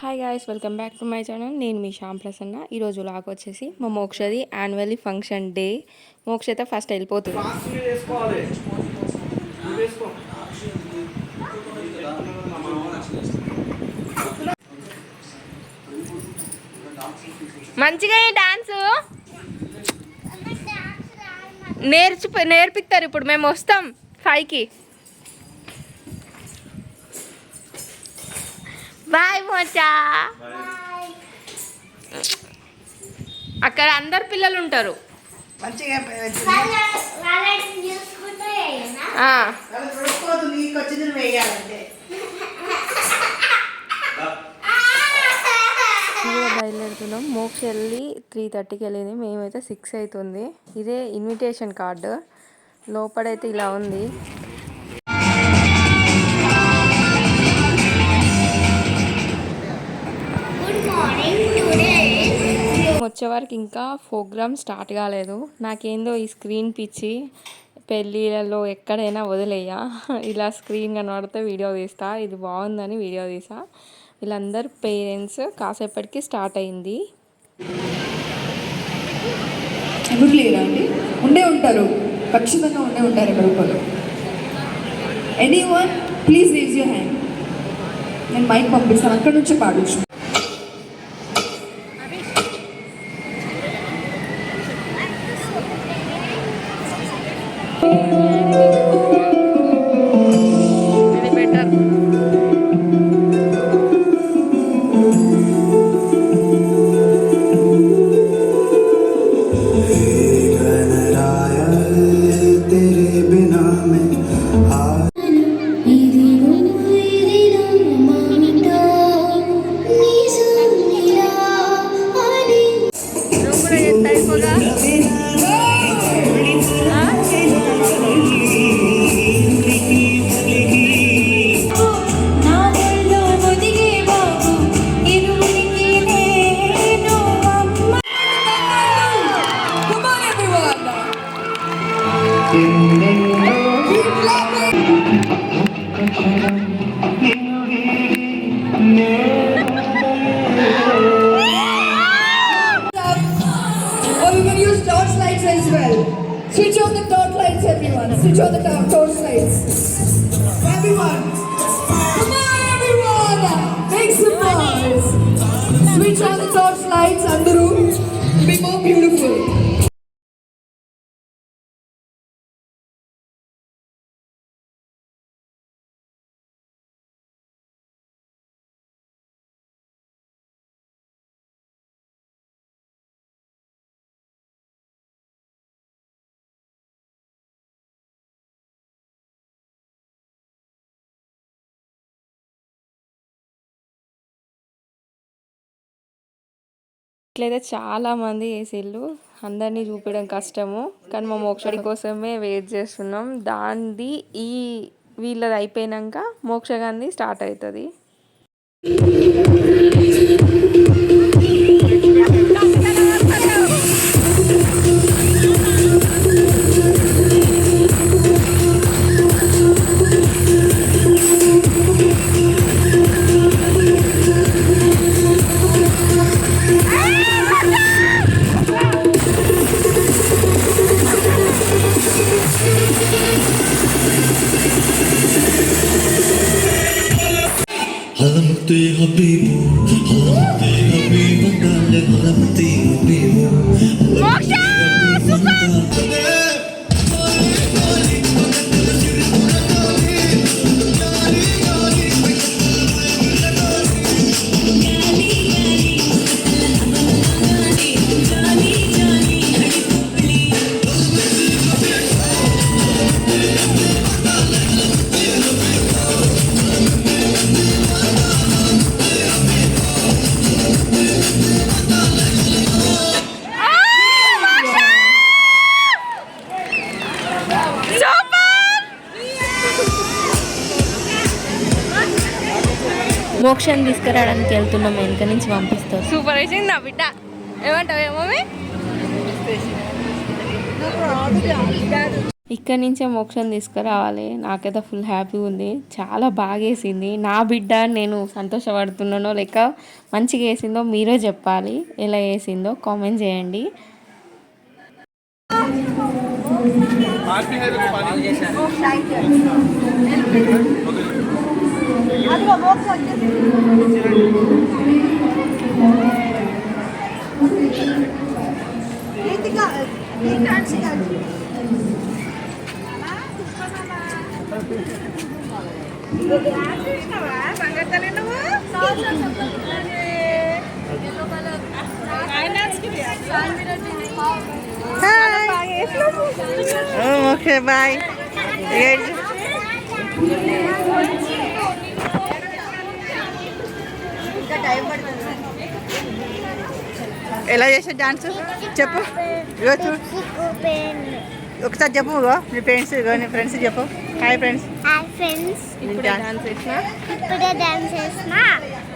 Hi guys, welcome back to my channel. నేను మీ శ్యామ్ ప్రసన్న. ఈరోజు log వచ్చేసి మా మోక్షది యాన్యువల్లీ ఫంక్షన్ డే. మోక్ష అయితే ఫస్ట్ వెళ్ళిపోతుంది. మంచిగా డాన్స్ నేర్పిస్తారు. ఇప్పుడు మేము వస్తాం 5కి. బాయ్ మోచా. అక్కడ అందరు పిల్లలు ఉంటారు. బయలుదేరుతున్నాం. మోక్ష వెళ్ళి 3:30కి వెళ్ళింది. మేమైతే 6 అవుతుంది. ఇదే ఇన్విటేషన్ కార్డు. లోపడైతే ఇలా ఉంది. వచ్చేవరకు ఇంకా ప్రోగ్రామ్ స్టార్ట్ కాలేదు. నాకేందో ఈ స్క్రీన్ పిచ్చి. పెళ్ళిళ్ళలో ఎక్కడైనా వదిలేయా, ఇలా స్క్రీన్ కనబడితే వీడియో తీస్తా. ఇది బాగుందని వీడియో తీసా. వీళ్ళందరూ పేరెంట్స్. కాసేపటికి స్టార్ట్ అయింది. ఎవరు లేరా అండి? ఉండే ఉంటారు, ఖచ్చితంగా ఉండే ఉంటారు ఎక్కడొకరు. Anyone please raise your hand. నేను మైక్ పంపిస్తాను, అక్కడ నుంచి పాడొచ్చు. Switch on the torch lights, everyone. Switch on the torch lights. Everyone. Come on, everyone. Make some noise. Switch on the torch lights. Andaru. Be more beautiful. ఇట్లయితే చాలామంది వేసిళ్ళు. అందరినీ చూపించడం కష్టము, కానీ మా మోక్షడి కోసమే వెయిట్ చేస్తున్నాం. దాంది వీళ్ళది అయిపోయాక మోక్షగాంధీ స్టార్ట్ అవుతుంది. Halamti habibu, halamti habibu, dale halamti habibu. Moksha, super. మోక్షాన్ని తీసుకురావడానికి వెళ్తున్నాం. వెనక నుంచి పంపిస్తారు. సూపర్ వేసింది నా బిడ్డ. ఏమంటావు ఏమో? ఇక్కడి నుంచే మోక్షం తీసుకురావాలి. నాకైతే ఫుల్ హ్యాపీ ఉంది. చాలా బాగా వేసింది. నా బిడ్డ నేను సంతోషపడుతున్నానో లేక మంచిగా వేసిందో మీరే చెప్పాలి. ఎలా వేసిందో కామెంట్ చేయండి. Okay bye. ఎలా చేసావు డాన్స్ చెప్పు. ఇగో చూడు ఒకసారి చెప్పు. ఇగో నీ ఫ్రెండ్స్ నీ ఫ్రెండ్స్ చెప్పు. Hi friends. ఇప్పుడే డాన్స్ చేసిన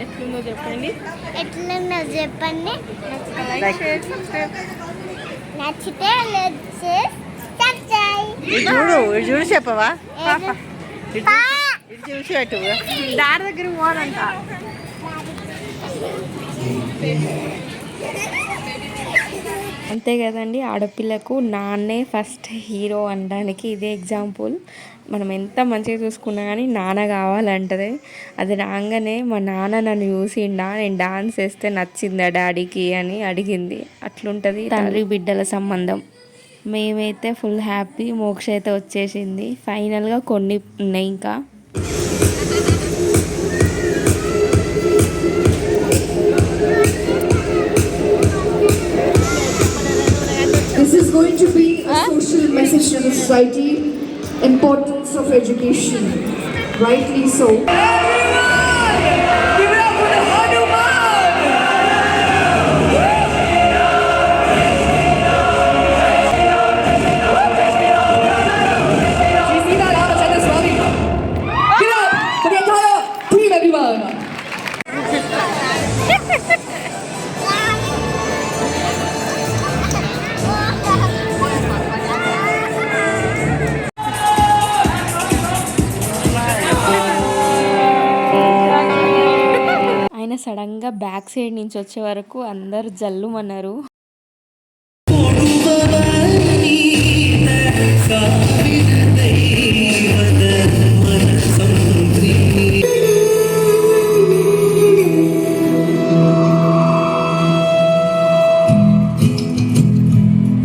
ఎట్లుందో చెప్పండి. నచ్చితే ఇటు చూడు చెప్పవా. ఇటు చూసి పెట్టు. దారి దగ్గర పోవాలంట. అంతే కదండి, ఆడపిల్లకు నాన్నే ఫస్ట్ హీరో అనడానికి ఇదే ఎగ్జాంపుల్. మనం ఎంత మంచిగా చూసుకున్నా కానీ నాన్న కావాలంటది. అది రాగానే మా నాన్న నన్ను చూసిండా, నేను డాన్స్ వేస్తే నచ్చిందా డాడీకి అని అడిగింది. అట్లుంటుంది తండ్రి బిడ్డల సంబంధం. మేమైతే ఫుల్ హ్యాపీ. మోక్ష అయితే వచ్చేసింది. ఫైనల్గా కొన్ని ఉన్నాయి ఇంకా. This is going to be a social message to the society. Importance of education. Rightly so. ఆయన సడన్గా బ్యాక్ సైడ్ నుంచి వచ్చే వరకు అందరు జల్లుమన్నారు.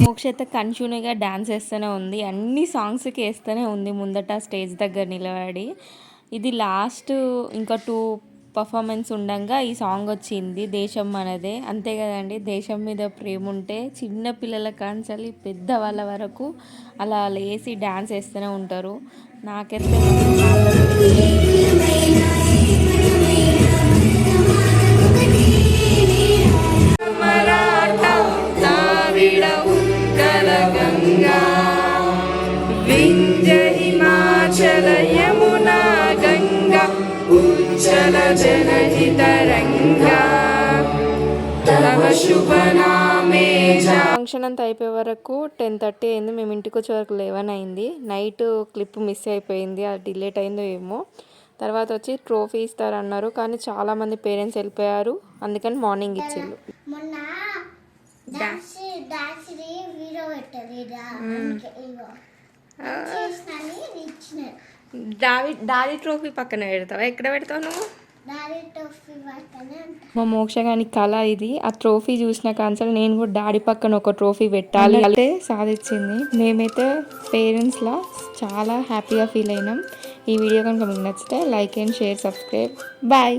మోక్ష అయితే కంటిన్యూగా డాన్స్ వేస్తూనే ఉంది. అన్ని సాంగ్స్కి వేస్తూనే ఉంది ముందట స్టేజ్ దగ్గర నిలబడి. ఇది లాస్ట్ ఇంకా 2 పర్ఫార్మెన్స్ ఉండగా ఈ సాంగ్ వచ్చింది. దేశం మనదే. అంతే కదండి, దేశం మీద ప్రేమ ఉంటే చిన్న పిల్లల కాంచాలి పెద్ద వాళ్ళ వరకు అలా లేసి డాన్స్ వేస్తూనే ఉంటారు. నాకైతే హిమాచల యమునా గంగా ఉజ్జల జనహితరంగా తవ శుభ నామే. ఫంక్షన్ అంతా అయిపోయే వరకు 10:30 అయింది. మేము ఇంటికి వచ్చే వరకు 11 అయింది. నైట్ క్లిప్ మిస్ అయిపోయింది, అది డిలేట్ అయిందో ఏమో. తర్వాత వచ్చి ట్రోఫీ ఇస్తారన్నారు, కానీ చాలామంది పేరెంట్స్ వెళ్ళిపోయారు. అందుకని మార్నింగ్ ఇచ్చిళ్ళు. డాడీ ట్రోఫీ పక్కన పెడతావా? ఎక్కడ పెడతావు నువ్వు? మా మోక్షగాని కళ ఇది. ఆ ట్రోఫీ చూసిన కాన్సల్ నేను కూడా డాడీ పక్కన ఒక ట్రోఫీ పెట్టాలి అంటే సాధించింది. మేమైతే పేరెంట్స్లా చాలా హ్యాపీగా ఫీల్ అయినాం. ఈ వీడియో కనుక మీకు నచ్చితే like and share, subscribe. Bye.